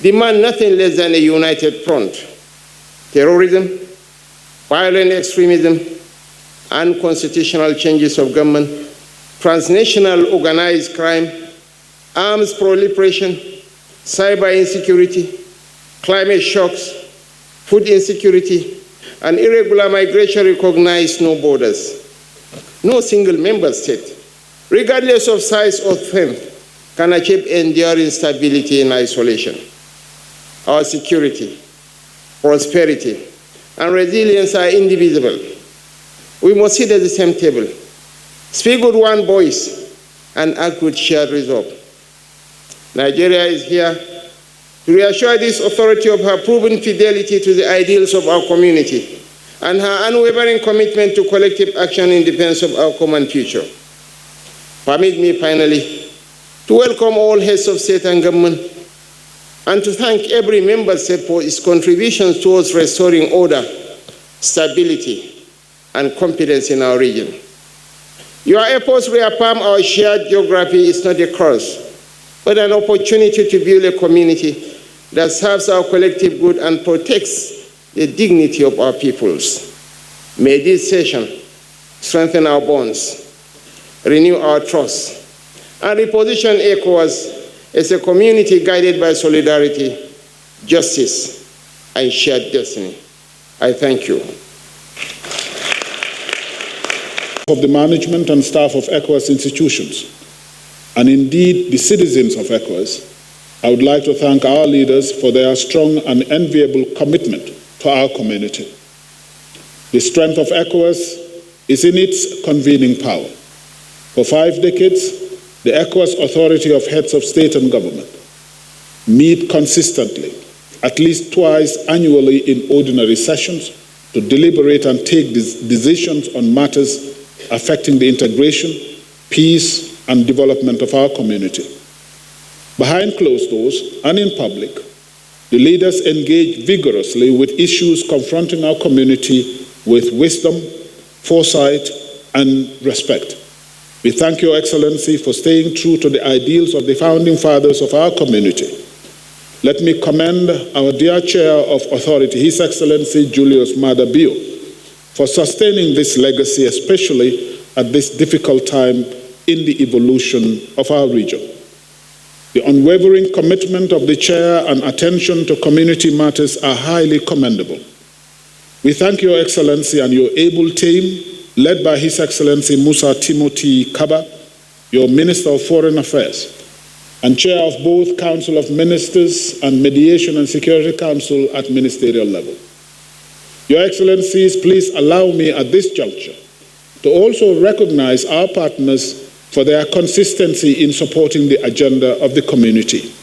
demand nothing less than a united front. Terrorism, violent extremism, unconstitutional changes of government, transnational organized crime, arms proliferation, cyber insecurity, climate shocks, food insecurity, and irregular migration recognize no borders. No single member state, regardless of size or strength, can achieve enduring stability in isolation. Our security, prosperity, and resilience are indivisible. We must sit at the same table, speak with one voice, and act with shared resolve. Nigeria is here to reassure this authority of her proven fidelity to the ideals of our community and her unwavering commitment to collective action in defense of our common future. Permit me finally to welcome all heads of state and government and to thank every member state for its contributions towards restoring order, stability, and confidence in our region. Your efforts reaffirm our shared geography is not a curse, but an opportunity to build a community that serves our collective good and protects the dignity of our peoples. May this session strengthen our bonds, renew our trust, and reposition ECOWAS as a community guided by solidarity, justice, and shared destiny. I thank you. Of the management and staff of ECOWAS institutions, and indeed the citizens of ECOWAS, I would like to thank our leaders for their strong and enviable commitment to our community. The strength of ECOWAS is in its convening power. For 5 decades, the ECOWAS Authority of Heads of State and Government meet consistently, at least twice annually in ordinary sessions, to deliberate and take decisions on matters affecting the integration, peace, and development of our community. Behind closed doors and in public, the leaders engage vigorously with issues confronting our community with wisdom, foresight, and respect. We thank Your Excellency for staying true to the ideals of the founding fathers of our community. Let me commend our dear Chair of Authority, His Excellency Julius Maada Bio, for sustaining this legacy, especially at this difficult time in the evolution of our region. The unwavering commitment of the Chair and attention to community matters are highly commendable. We thank Your Excellency and your able team, led by His Excellency Musa Timothy Kaba, your Minister of Foreign Affairs, and Chair of both Council of Ministers and Mediation and Security Council at ministerial level. Your Excellencies, please allow me at this juncture to also recognize our partners for their consistency in supporting the agenda of the community.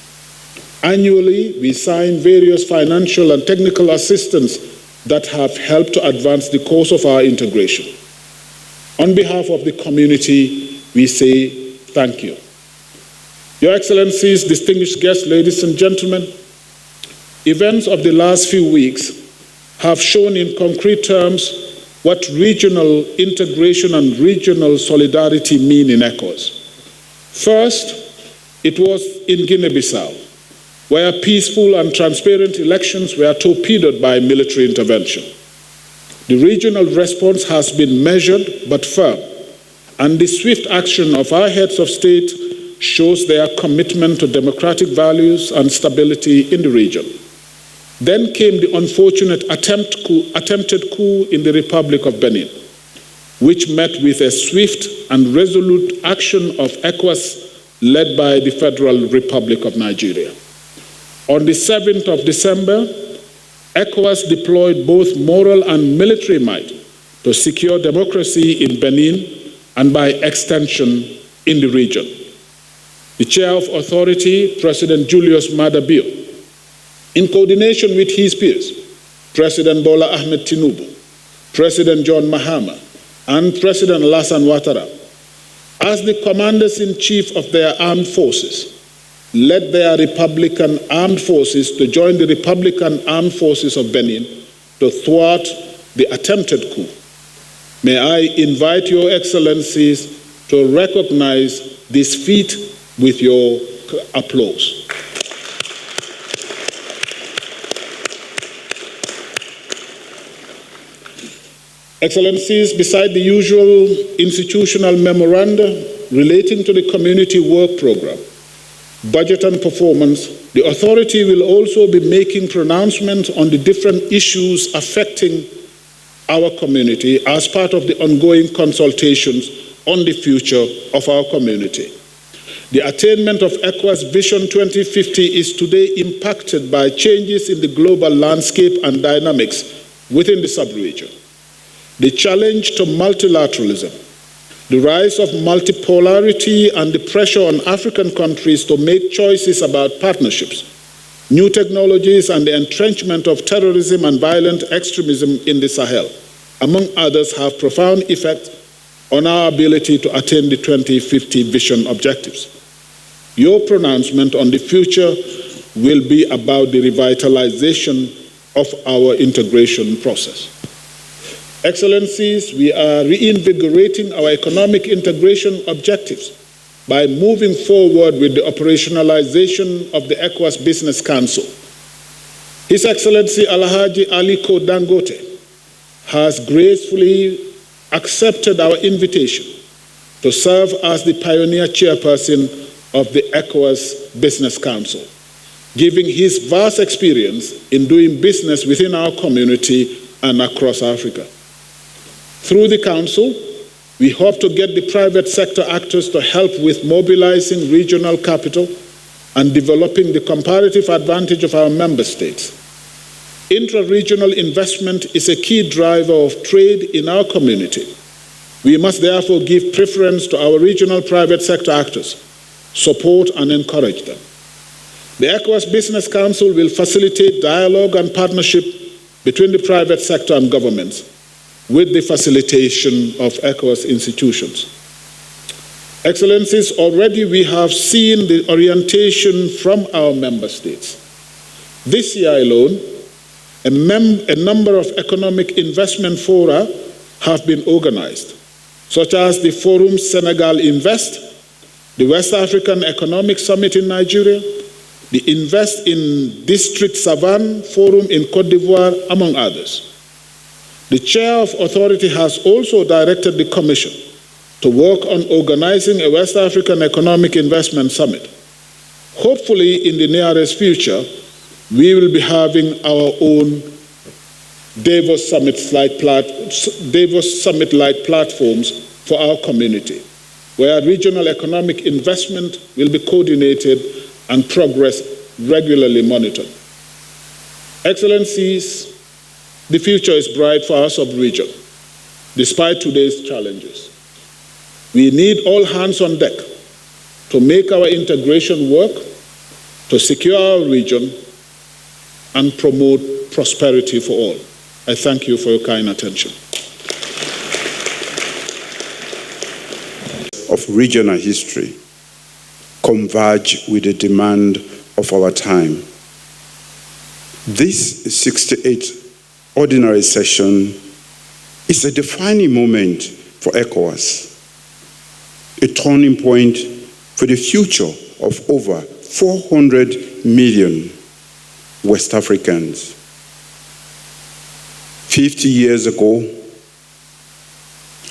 Annually, we sign various financial and technical assistance that have helped to advance the course of our integration. On behalf of the community, we say thank you. Your Excellencies, distinguished guests, ladies and gentlemen, events of the last few weeks have shown in concrete terms what regional integration and regional solidarity mean in ECOWAS. First, it was in Guinea-Bissau, where peaceful and transparent elections were torpedoed by military intervention. The regional response has been measured but firm, and the swift action of our heads of state shows their commitment to democratic values and stability in the region. Then came the unfortunate attempted coup in the Republic of Benin, which met with a swift and resolute action of ECOWAS led by the Federal Republic of Nigeria. On the 7th of December, ECOWAS deployed both moral and military might to secure democracy in Benin and by extension in the region. The Chair of Authority, President Julius Maada Bio, in coordination with his peers, President Bola Ahmed Tinubu, President John Mahama, and President Alassane Ouattara, as the commanders-in-chief of their armed forces, led their Republican armed forces to join the Republican armed forces of Benin to thwart the attempted coup. May I invite Your Excellencies to recognize this feat with your applause. Excellencies, beside the usual institutional memoranda relating to the Community Work Program, budget and performance, the authority will also be making pronouncements on the different issues affecting our community as part of the ongoing consultations on the future of our community. The attainment of ECOWAS Vision 2050 is today impacted by changes in the global landscape and dynamics within the sub-region. The challenge to multilateralism, the rise of multipolarity, and the pressure on African countries to make choices about partnerships, new technologies, and the entrenchment of terrorism and violent extremism in the Sahel, among others, have profound effects on our ability to attain the 2050 vision objectives. Your pronouncement on the future will be about the revitalization of our integration process. Excellencies, we are reinvigorating our economic integration objectives by moving forward with the operationalization of the ECOWAS Business Council. His Excellency Alhaji Aliko Dangote has gracefully accepted our invitation to serve as the pioneer chairperson of the ECOWAS Business Council, giving his vast experience in doing business within our community and across Africa. Through the Council, we hope to get the private sector actors to help with mobilizing regional capital and developing the comparative advantage of our member states. Intra-regional investment is a key driver of trade in our community. We must therefore give preference to our regional private sector actors, support and encourage them. The ECOWAS Business Council will facilitate dialogue and partnership between the private sector and governments, with the facilitation of ECOWAS institutions. Excellencies, already we have seen the orientation from our member states. This year alone, a number of economic investment fora have been organized, such as the Forum Senegal Invest, the West African Economic Summit in Nigeria, the Invest in District Savane Forum in Côte d'Ivoire, among others. The chair of authority has also directed the Commission to work on organizing a West African Economic Investment Summit. Hopefully, in the nearest future, we will be having our own Davos Summit-like platforms for our community, where regional economic investment will be coordinated and progress regularly monitored. Excellencies, the future is bright for our sub-region, despite today's challenges. We need all hands on deck to make our integration work, to secure our region, and promote prosperity for all. I thank you for your kind attention. Of regional history converge with the demand of our time. This 68th ordinary session is a defining moment for ECOWAS, a turning point for the future of over 400 million West Africans. 50 years ago,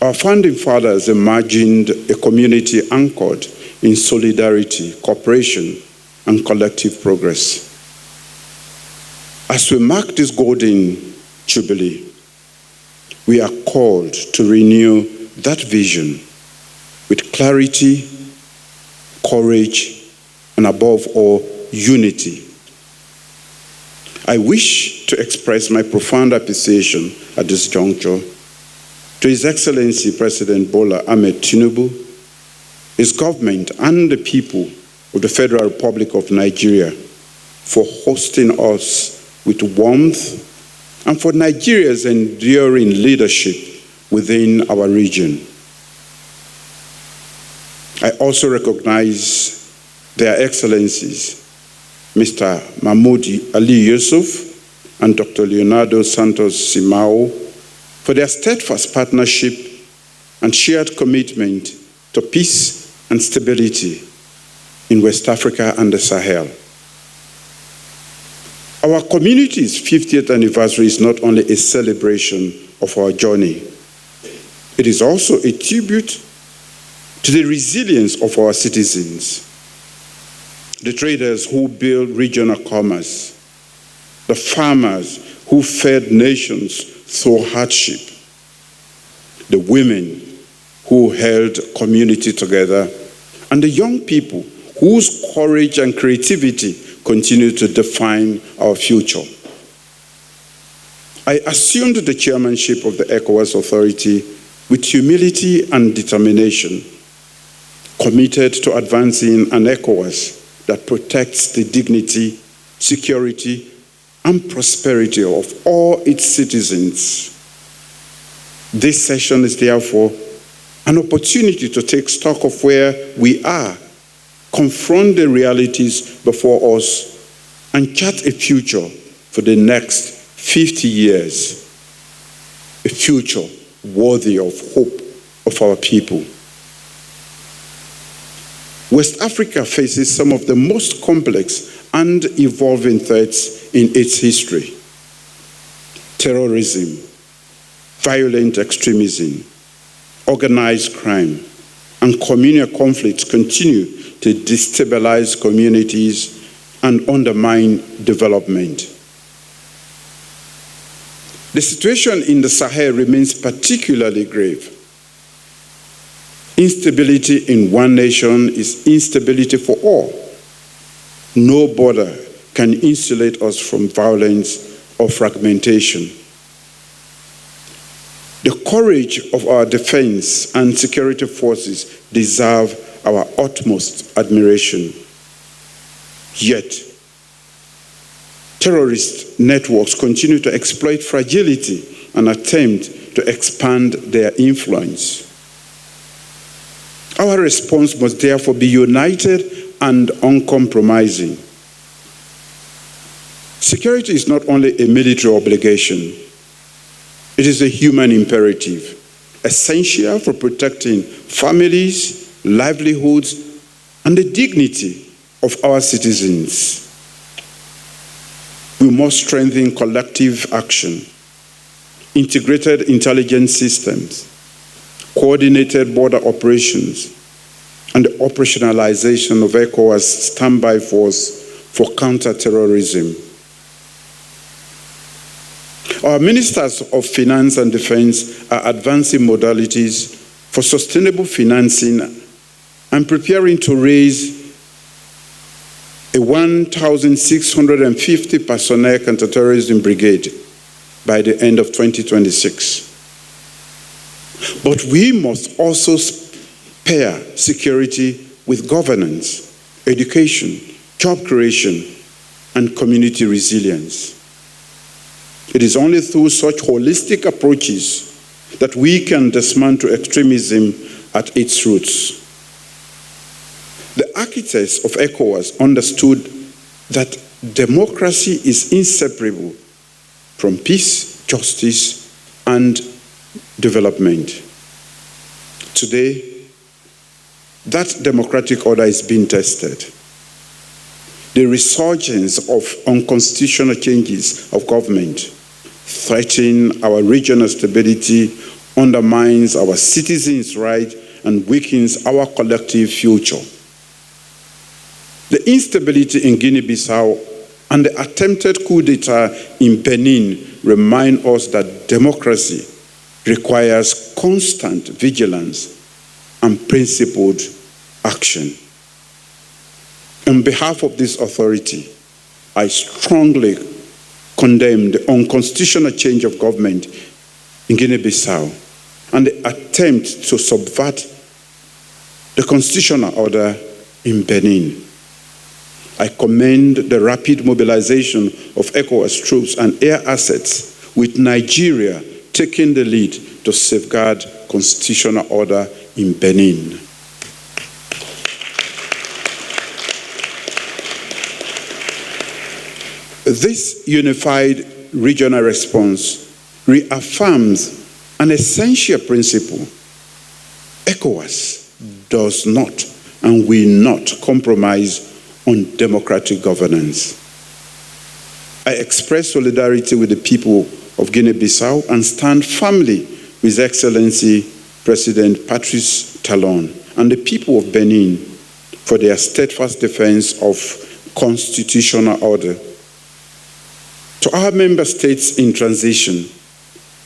our founding fathers imagined a community anchored in solidarity, cooperation, and collective progress. As we mark this golden Jubilee, we are called to renew that vision with clarity, courage, and above all, unity. I wish to express my profound appreciation at this juncture to His Excellency President Bola Ahmed Tinubu, his government, and the people of the Federal Republic of Nigeria for hosting us with warmth and for Nigeria's enduring leadership within our region. I also recognize their excellencies, Mr. Mahmoud Ali Yusuf and Dr. Leonardo Santos Simao, for their steadfast partnership and shared commitment to peace and stability in West Africa and the Sahel. Our community's 50th anniversary is not only a celebration of our journey, It is also a tribute to the resilience of our citizens, the traders who build regional commerce, the farmers who fed nations through hardship, the women who held community together, and the young people whose courage and creativity continue to define our future. I assumed the chairmanship of the ECOWAS Authority with humility and determination, committed to advancing an ECOWAS that protects the dignity, security, and prosperity of all its citizens. This session is therefore an opportunity to take stock of where we are, confront the realities before us, and chart a future for the next 50 years, a future worthy of hope of our people. West Africa faces some of the most complex and evolving threats in its history. Terrorism, violent extremism, organized crime, and communal conflicts continue to destabilize communities and undermine development. The situation in the Sahel remains particularly grave. Instability in one nation is instability for all. No border can insulate us from violence or fragmentation. The courage of our defense and security forces deserve our utmost admiration. Yet, terrorist networks continue to exploit fragility and attempt to expand their influence. Our response must therefore be united and uncompromising. Security is not only a military obligation, it is a human imperative, essential for protecting families, livelihoods, and the dignity of our citizens. We must strengthen collective action, integrated intelligence systems, coordinated border operations, and the operationalization of ECOWAS standby force for counter-terrorism. Our ministers of finance and defense are advancing modalities for sustainable financing and preparing to raise a 1,650 personnel counterterrorism brigade by the end of 2026. But we must also pair security with governance, education, job creation, and community resilience. It is only through such holistic approaches that we can dismantle extremism at its roots. The architects of ECOWAS understood that democracy is inseparable from peace, justice, and development. Today, that democratic order is being tested. The resurgence of unconstitutional changes of government threaten our regional stability, undermines our citizens' rights, and weakens our collective future. The instability in Guinea-Bissau and the attempted coup d'etat in Benin remind us that democracy requires constant vigilance and principled action. On behalf of this authority, I strongly condemn the unconstitutional change of government in Guinea-Bissau and the attempt to subvert the constitutional order in Benin. I commend the rapid mobilization of ECOWAS troops and air assets, with Nigeria taking the lead to safeguard constitutional order in Benin. This unified regional response reaffirms an essential principle. ECOWAS does not and will not compromise on democratic governance. I express solidarity with the people of Guinea-Bissau and stand firmly with Excellency President Patrice Talon, and the people of Benin for their steadfast defense of constitutional order. To our member states in transition,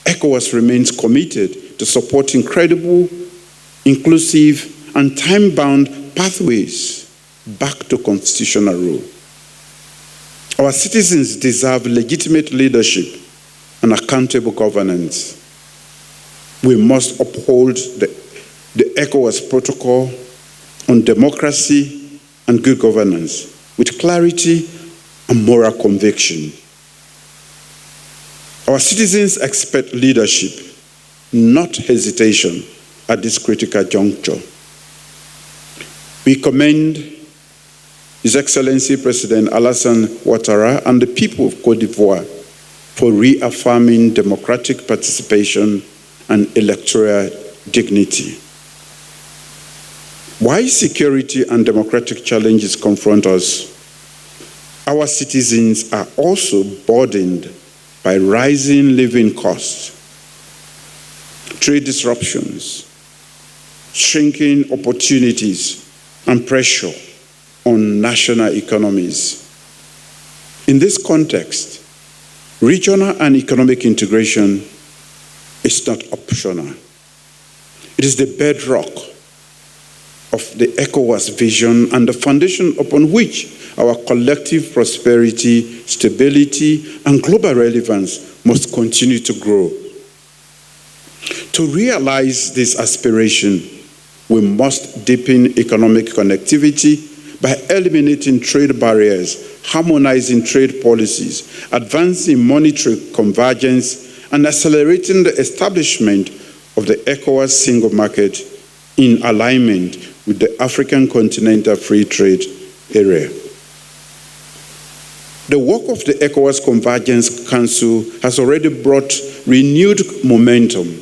ECOWAS remains committed to supporting credible, inclusive, and time-bound pathways back to constitutional rule. Our citizens deserve legitimate leadership and accountable governance. We must uphold the ECOWAS protocol on democracy and good governance with clarity and moral conviction. Our citizens expect leadership, not hesitation at this critical juncture. We commend His Excellency President Alassane Ouattara and the people of Cote d'Ivoire for reaffirming democratic participation and electoral dignity. While security and democratic challenges confront us, our citizens are also burdened by rising living costs, trade disruptions, shrinking opportunities, and pressure on national economies. In this context, regional and economic integration is not optional. It is the bedrock of the ECOWAS vision and the foundation upon which our collective prosperity, stability, and global relevance must continue to grow. To realize this aspiration, we must deepen economic connectivity by eliminating trade barriers, harmonizing trade policies, advancing monetary convergence, and accelerating the establishment of the ECOWAS single market in alignment with the African Continental Free Trade Area. The work of the ECOWAS Convergence Council has already brought renewed momentum,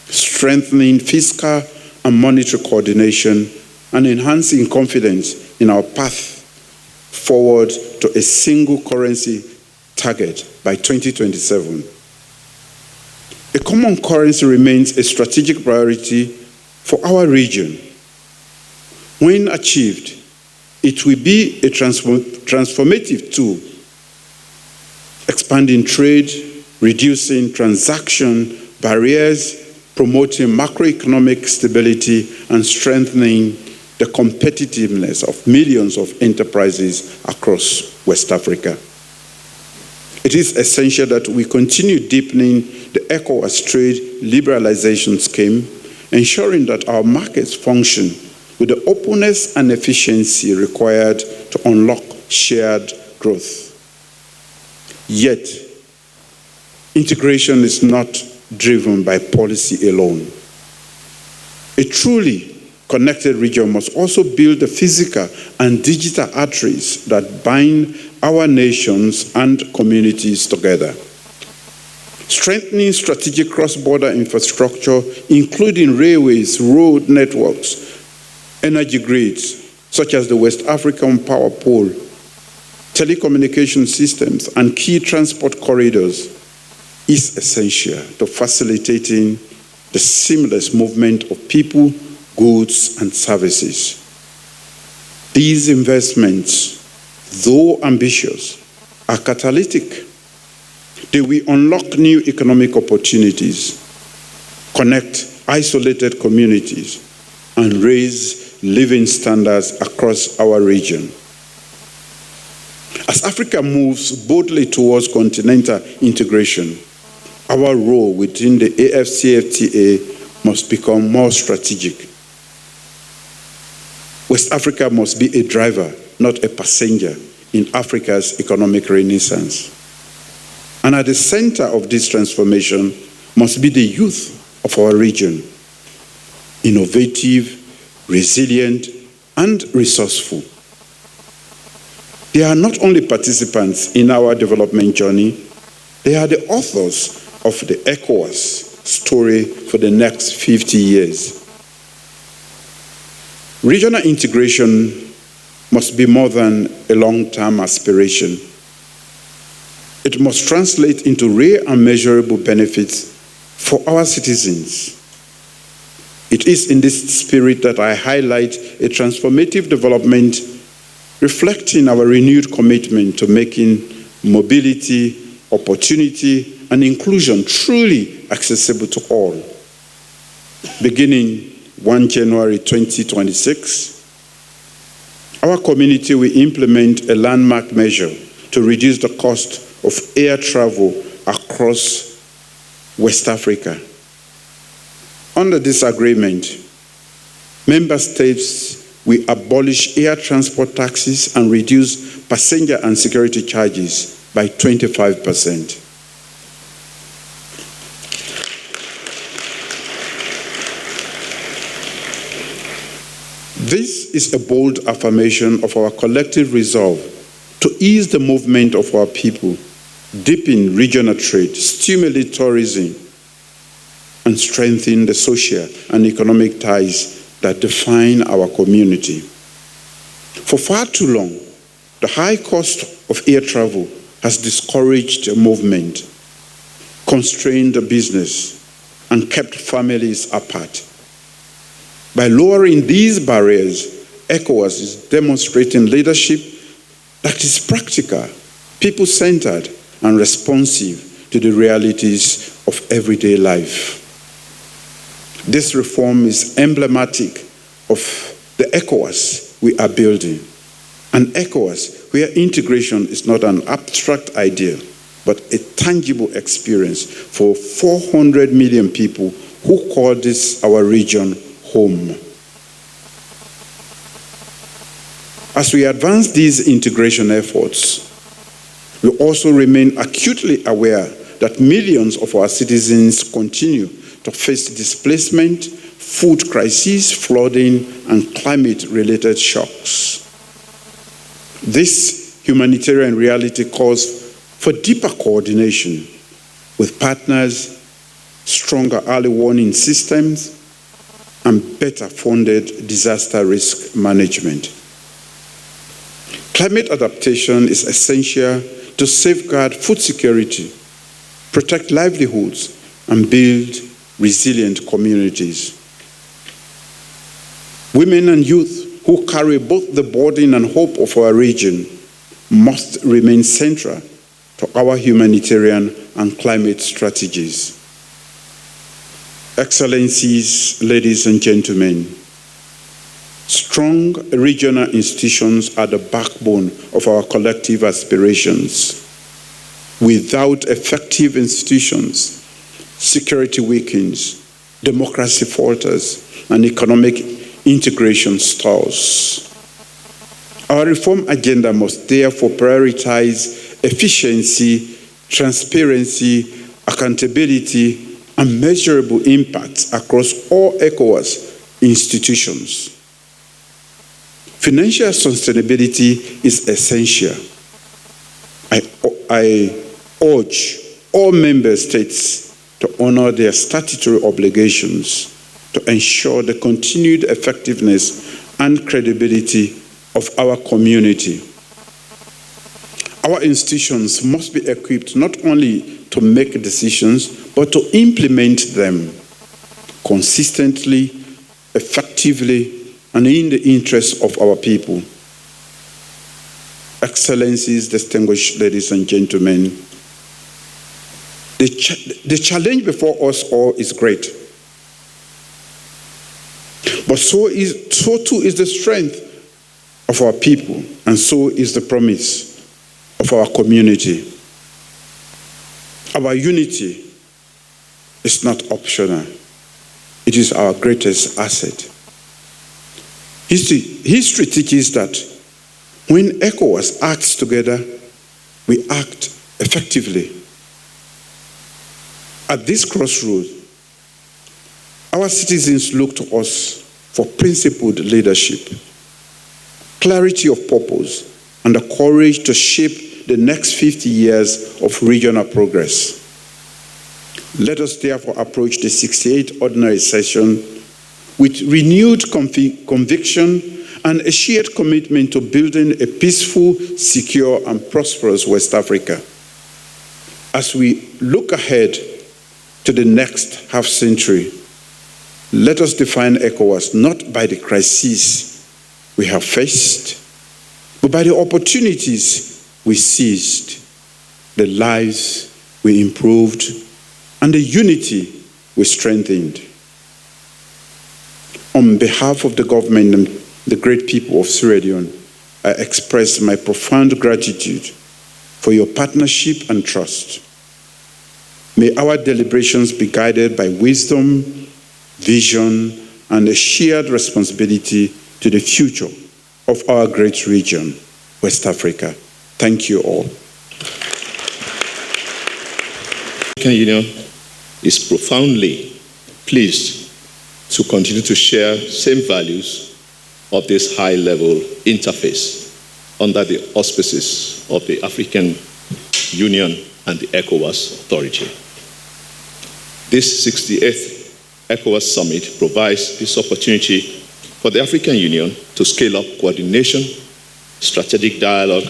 strengthening fiscal and monetary coordination and enhancing confidence in our path forward to a single currency target by 2027. A common currency remains a strategic priority for our region. When achieved, it will be a transformative tool, expanding trade, reducing transaction barriers, promoting macroeconomic stability, and strengthening the competitiveness of millions of enterprises across West Africa. It is essential that we continue deepening the ECOWAS trade liberalization scheme, ensuring that our markets function with the openness and efficiency required to unlock shared growth. Yet, integration is not driven by policy alone. A truly connected region must also build the physical and digital arteries that bind our nations and communities together. Strengthening strategic cross-border infrastructure, including railways, road networks, energy grids, such as the West African Power Pool, telecommunication systems, and key transport corridors, is essential to facilitating the seamless movement of people, goods, and services. These investments, though ambitious, are catalytic. They will unlock new economic opportunities, connect isolated communities, and raise living standards across our region. As Africa moves boldly towards continental integration, our role within the AFCFTA must become more strategic. West Africa must be a driver, not a passenger, in Africa's economic renaissance. And at the center of this transformation must be the youth of our region, innovative, resilient, and resourceful. They are not only participants in our development journey, they are the authors of the ECOWAS story for the next 50 years. Regional integration must be more than a long-term aspiration. It must translate into real and measurable benefits for our citizens. It is in this spirit that I highlight a transformative development reflecting our renewed commitment to making mobility, opportunity, and inclusion truly accessible to all. Beginning 1 January 2026, our community will implement a landmark measure to reduce the cost of air travel across West Africa. Under this agreement, member states will abolish air transport taxes and reduce passenger and security charges by 25%. This is a bold affirmation of our collective resolve to ease the movement of our people, deepen regional trade, stimulate tourism, and strengthen the social and economic ties that define our community. For far too long, the high cost of air travel has discouraged movement, constrained the business, and kept families apart. By lowering these barriers, ECOWAS is demonstrating leadership that is practical, people-centered, and responsive to the realities of everyday life. This reform is emblematic of the ECOWAS we are building, an ECOWAS where integration is not an abstract idea, but a tangible experience for 400 million people who call this our region home. As we advance these integration efforts, we also remain acutely aware that millions of our citizens continue to face displacement, food crises, flooding, and climate-related shocks. This humanitarian reality calls for deeper coordination with partners, stronger early warning systems, and better funded disaster risk management. Climate adaptation is essential to safeguard food security, protect livelihoods, and build resilient communities. Women and youth who carry both the burden and hope of our region must remain central to our humanitarian and climate strategies. Excellencies, ladies and gentlemen, strong regional institutions are the backbone of our collective aspirations. Without effective institutions, security weakens, democracy falters, and economic integration stalls. Our reform agenda must therefore prioritize efficiency, transparency, accountability, and measurable impacts across all ECOWAS institutions. Financial sustainability is essential. I urge all member states to honor their statutory obligations to ensure the continued effectiveness and credibility of our community. Our institutions must be equipped not only to make decisions, but to implement them consistently, effectively, and in the interest of our people. Excellencies, distinguished ladies and gentlemen, the challenge before us all is great. But so too is the strength of our people, and so is the promise of our community. Our unity is not optional. It is our greatest asset. History teaches that when ECOWAS acts together, we act effectively. At this crossroads, our citizens look to us for principled leadership, clarity of purpose, and the courage to shape the next 50 years of regional progress. Let us therefore approach the 68th ordinary session with renewed conviction and a shared commitment to building a peaceful, secure, and prosperous West Africa. As we look ahead to the next half-century, Let us define ECOWAS not by the crises we have faced, but by the opportunities we seized, the lives we improved, and the unity we strengthened. On behalf of the government and the great people of Sierra Leone, I express my profound gratitude for your partnership and trust. May our deliberations be guided by wisdom, vision, and a shared responsibility to the future of our great region, West Africa. Thank you all. The African Union is profoundly pleased to continue to share same values of this high-level interface under the auspices of the African Union and the ECOWAS authority. This 68th ECOWAS summit provides this opportunity for the African Union to scale up coordination, strategic dialogue,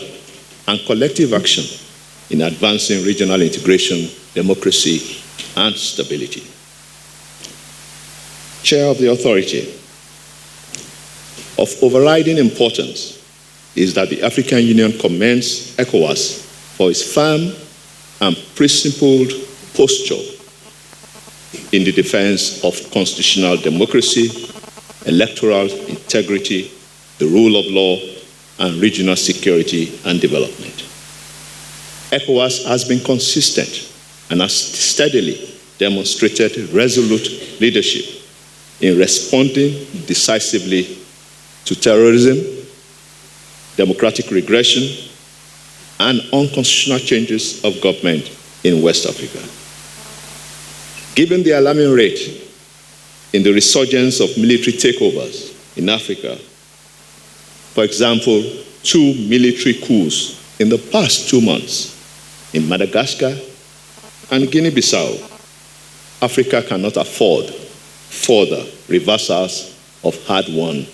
and collective action in advancing regional integration, democracy, and stability. Chair of the authority, of overriding importance is that the African Union commends ECOWAS for its firm and principled posture in the defense of constitutional democracy, electoral integrity, the rule of law, and regional security and development. ECOWAS has been consistent and has steadily demonstrated resolute leadership in responding decisively to terrorism, democratic regression, and unconstitutional changes of government in West Africa. Given the alarming rate in the resurgence of military takeovers in Africa, for example, 2 military coups in the past 2 months in Madagascar and Guinea-Bissau, Africa cannot afford further reversals of hard-won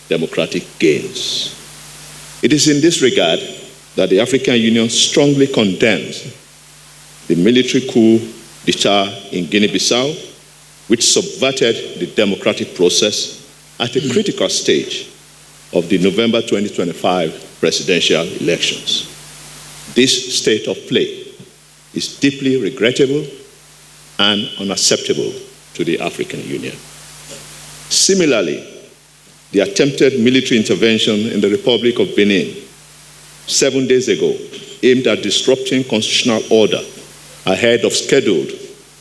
democratic gains. It is in this regard that the African Union strongly condemns the military coup d'etat in Guinea-Bissau, which subverted the democratic process at a critical stage of the November 2025 presidential elections. This state of play is deeply regrettable and unacceptable to the African Union. Similarly, the attempted military intervention in the Republic of Benin 7 days ago, aimed at disrupting constitutional order ahead of scheduled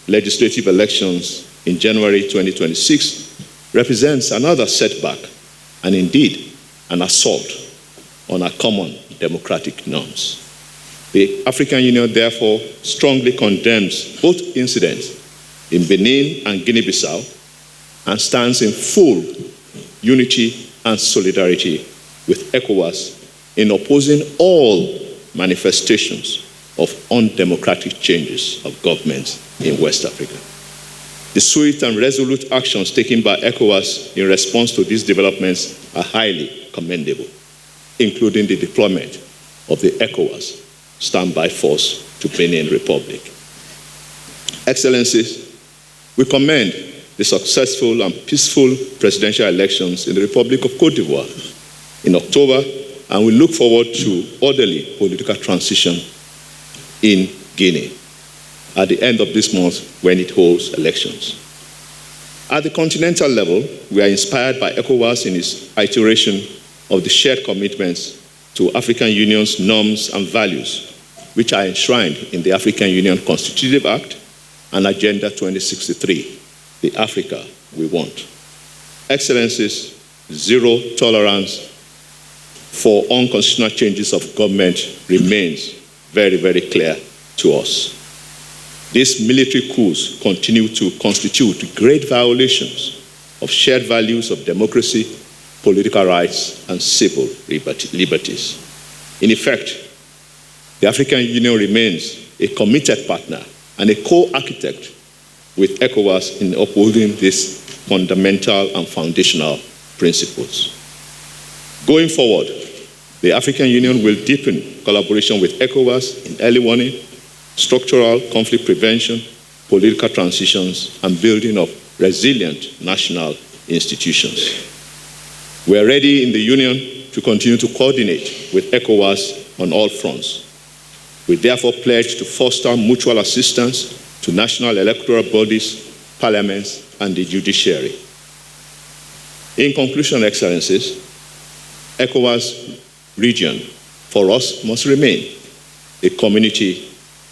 legislative elections in January 2026, represents another setback and indeed an assault on our common democratic norms. The African Union therefore strongly condemns both incidents in Benin and Guinea-Bissau and stands in full unity and solidarity with ECOWAS in opposing all manifestations of undemocratic changes of governments in West Africa. The swift and resolute actions taken by ECOWAS in response to these developments are highly commendable, including the deployment of the ECOWAS standby force to Benin Republic. Excellencies, we commend the successful and peaceful presidential elections in the Republic of Cote d'Ivoire in October, and we look forward to orderly political transition in Guinea at the end of this month when it holds elections. At the continental level, we are inspired by ECOWAS in its iteration of the shared commitments to African Union's norms and values, which are enshrined in the African Union Constitutive Act and Agenda 2063, the Africa we want. Excellencies, zero tolerance for unconstitutional changes of government remains very, very clear to us. These military coups continue to constitute great violations of shared values of democracy, political rights, and civil liberties. In effect, the African Union remains a committed partner and a co-architect with ECOWAS in upholding these fundamental and foundational principles. Going forward, the African Union will deepen collaboration with ECOWAS in early warning, structural conflict prevention, political transitions, and building of resilient national institutions. We are ready in the Union to continue to coordinate with ECOWAS on all fronts. We therefore pledge to foster mutual assistance to national electoral bodies, parliaments, and the judiciary. In conclusion, Excellencies, ECOWAS region for us must remain a community,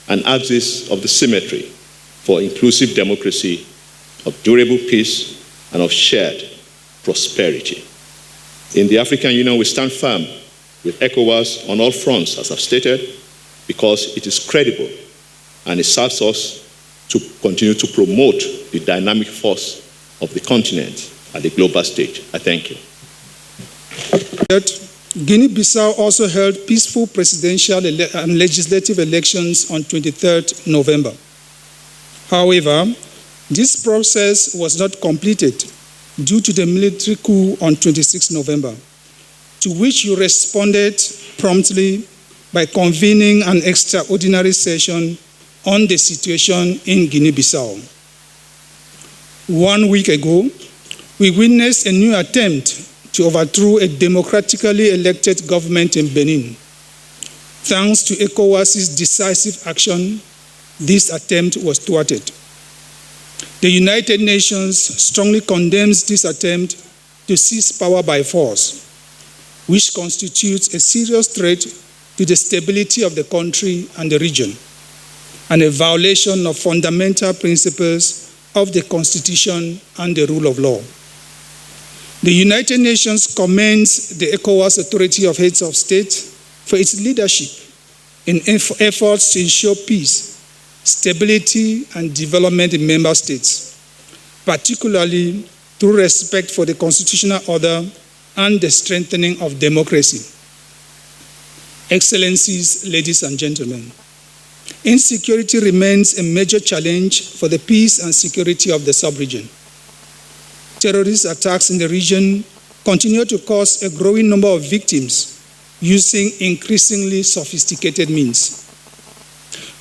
an axis of the symmetry for inclusive democracy, of durable peace, and of shared prosperity. In the African Union, we stand firm with ECOWAS on all fronts, as I've stated, because it is credible and it serves us to continue to promote the dynamic force of the continent at the global stage. I thank you. Guinea-Bissau also held peaceful presidential and legislative elections on 23rd November. However, this process was not completed due to the military coup on 26 November, to which you responded promptly by convening an extraordinary session on the situation in Guinea-Bissau. 1 week ago, we witnessed a new attempt to overthrow a democratically elected government in Benin. Thanks to ECOWAS's decisive action, this attempt was thwarted. The United Nations strongly condemns this attempt to seize power by force, which constitutes a serious threat to the stability of the country and the region, and a violation of fundamental principles of the Constitution and the rule of law. The United Nations commends the ECOWAS Authority of Heads of State for its leadership in efforts to ensure peace, stability, and development in member states, particularly through respect for the constitutional order and the strengthening of democracy. Excellencies, ladies and gentlemen, insecurity remains a major challenge for the peace and security of the sub-region. Terrorist attacks in the region continue to cause a growing number of victims using increasingly sophisticated means.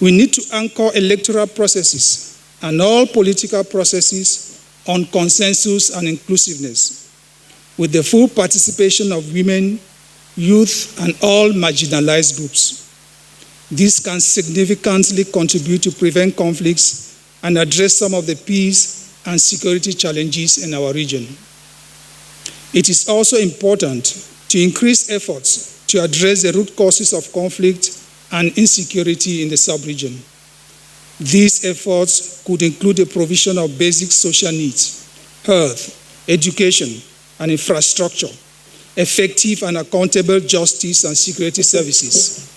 We need to anchor electoral processes and all political processes on consensus and inclusiveness, with the full participation of women, youth, and all marginalized groups. This can significantly contribute to prevent conflicts and address some of the peace and security challenges in our region. It is also important to increase efforts to address the root causes of conflict and insecurity in the sub-region. These efforts could include the provision of basic social needs, health, education, and infrastructure, effective and accountable justice and security services,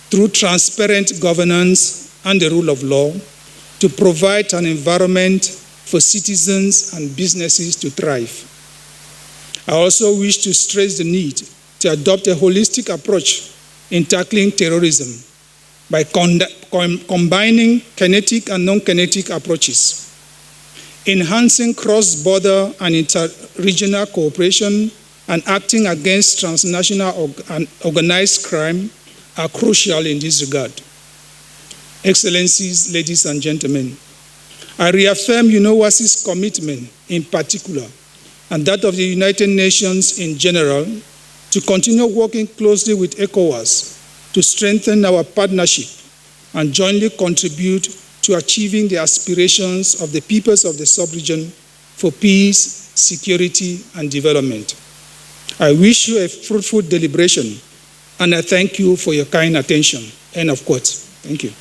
through transparent governance and the rule of law, to provide an environment for citizens and businesses to thrive. I also wish to stress the need to adopt a holistic approach in tackling terrorism by combining kinetic and non-kinetic approaches, enhancing cross-border and inter-regional cooperation, and acting against transnational and organized crime are crucial in this regard. Excellencies, ladies and gentlemen, I reaffirm UNOWAS's commitment in particular, and that of the United Nations in general, to continue working closely with ECOWAS to strengthen our partnership and jointly contribute to achieving the aspirations of the peoples of the sub-region for peace, security, and development. I wish you a fruitful deliberation, and I thank you for your kind attention. End of quote. Thank you.